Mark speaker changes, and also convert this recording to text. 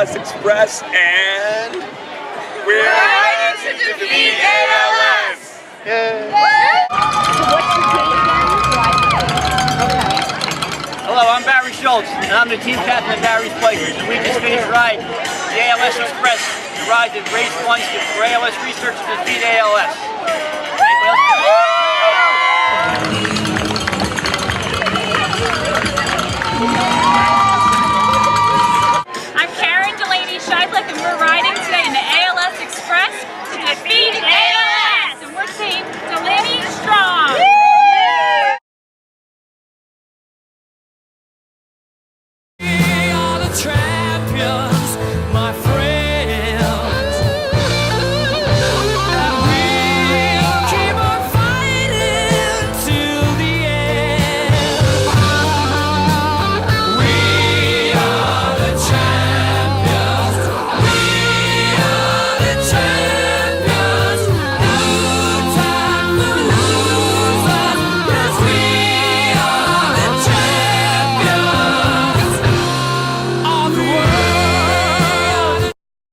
Speaker 1: ALS Express, and we're riding to defeat ALS! Yay!
Speaker 2: Hello, I'm Barry Schultz, and I'm the team captain of Barry's Players, and we just finished riding the ALS Express, the ride that raised funds for ALS research to defeat ALS.
Speaker 3: I'm Karen Delaney Scheidlich, and we're riding today in the ALS Express to defeat ALS!